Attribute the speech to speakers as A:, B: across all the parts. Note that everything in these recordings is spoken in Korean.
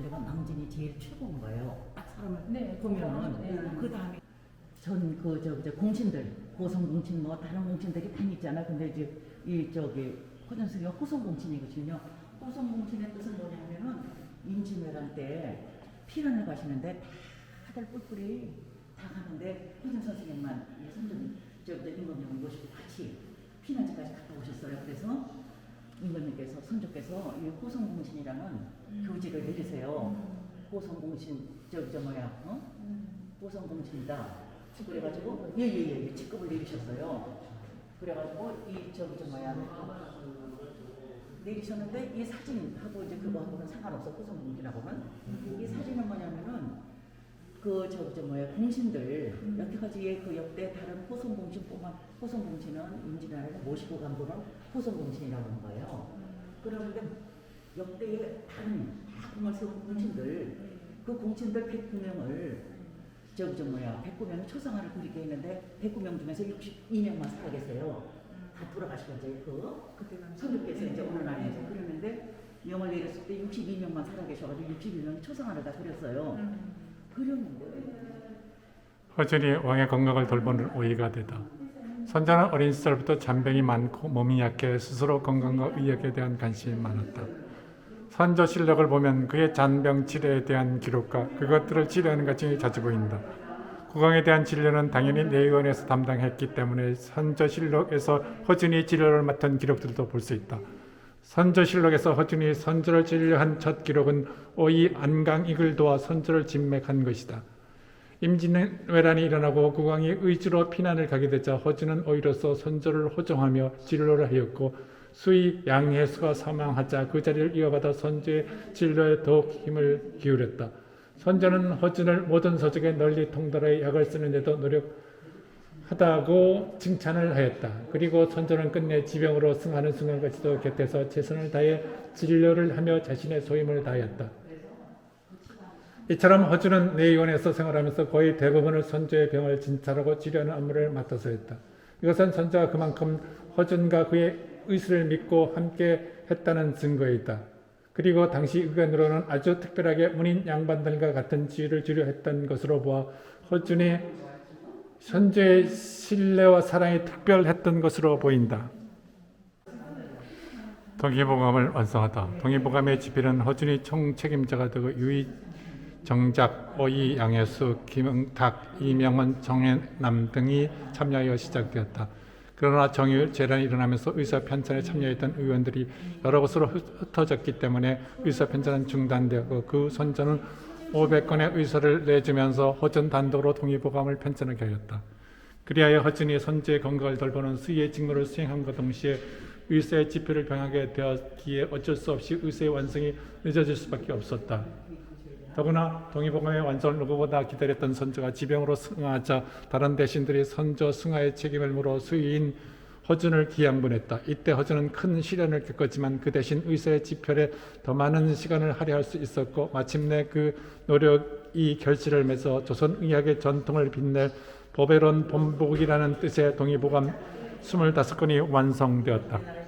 A: 원래가 남진이 제일 최고인 거예요. 딱 사람을
B: 네,
A: 보면은
B: 네.
A: 그 다음에 전 저 공신들 고성 공신 뭐 다른 공신들이 많이 있잖아. 근데 이제 이 저기 호전스가 호성 공신이거든요. 호성 공신의 뜻은 뭐냐면은 임진왜란 때 피난을 가시는데 다들 뿔뿔이 다 가는데 호전 선생님만 선전 저 임금님 모시고 같이 피난지까지 갔다 오셨어요. 그래서 임금님께서 선조께서 이 호성공신이라는 교지를 내리세요. 호성공신 저 뭐야 호성공신이다. 그래가지고 예예예 직급을 내리셨어요. 그래가지고 이 저 뭐야 내리셨는데 이 사진하고 이제 그거하고는 상관없어. 호성공신하고는 이 사진은 뭐냐면은 그 저 뭐야 공신들 여태까지의 그 역대 다른 호성공신뿐만 호성공신은 임진왜란을 모시고 간 분은 호성공신이라고 하는 거예요. 그러는데 역대의 다른 공을 세운 공신들 그 공신들 109명을 저 뭐야 109명이 초상화를 그리게 했는데 109명 중에서 62명만 살아 계세요. 다 돌아가시고 이제 그 선조께서 이제 어느 날에 이제 그러는데 명을 내렸을 때 62명만 살아 계셔가지고 62명이 초상화를 다 그렸어요. 그렸는데
C: 허준이 왕의 건강을 돌보는 오이가 되다. 선조는 어린 시절부터 잔병이 많고 몸이 약해 스스로 건강과 의학에 대한 관심이 많았다. 선조 실록을 보면 그의 잔병 치료에 대한 기록과 그것들을 치료하는 과정이 자주 보인다. 국왕에 대한 진료는 당연히 내의원에서 담당했기 때문에 선조 실록에서 허준이 진료를 맡은 기록들도 볼 수 있다. 선조실록에서 허준이 선조를 진료한 첫 기록은 오이 안강익을 도와 선조를 진맥한 것이다. 임진왜란이 일어나고 국왕이 의주로 피난을 가게 되자 허준은 오이로서 선조를 호정하며 진료를 하였고 수의 양혜수가 사망하자 그 자리를 이어받아 선조의 진료에 더욱 힘을 기울였다. 선조는 허준을 모든 서적에 널리 통달하여 약을 쓰는 데도 노력하다고 칭찬을 하였다. 그리고 선조는 끝내 지병으로 승하는 순간까지도 곁에서 최선을 다해 진료를 하며 자신의 소임을 다하였다. 이처럼 허준은 내의원에서 생활하면서 거의 대부분을 선조의 병을 진찰하고 치료하는 업무를 맡아서 했다. 이것은 선조가 그만큼 허준과 그의 의술을 믿고 함께 했다는 증거이다. 그리고 당시 의견으로는 아주 특별하게 문인 양반들과 같은 지위를 주려 했던 것으로 보아 허준이 선조의 신뢰와 사랑이 특별했던 것으로 보인다. 동의보감을 완성하다. 동의보감의 집필은 허준이 총책임자가 되고 유의, 정작, 오이, 양혜수, 김응탁, 이명원, 정혜남 등이 참여하여 시작되었다. 그러나 정의율 재란이 일어나면서 의사 편찬에 참여했던 의원들이 여러 곳으로 흩어졌기 때문에 의사 편찬은 중단되었고 그 선조는 500건의 의사를 내주면서 허준 단독으로 동의보감을 편찬하게 하였다. 그리하여 허준이 선조의 건강을 돌보는 수의의 직무를 수행함과 동시에 의사의 지표를 병하게 되었기에 어쩔 수 없이 의사의 완성이 늦어질 수밖에 없었다. 더구나 동의보감의 완성을 누구보다 기다렸던 선조가 지병으로 승하하자 다른 대신들이 선조 승하의 책임을 물어 수의인 허준을 기양분했다. 이때 허준은 큰 시련을 겪었지만 그 대신 의사의 집필에 더 많은 시간을 할애할 수 있었고 마침내 그 노력이 결실을 맺어 조선의학의 전통을 빛낼 보배로운 본보기라는 뜻의 동의보감 25건이 완성되었다.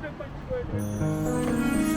C: 300번 찍어야 돼.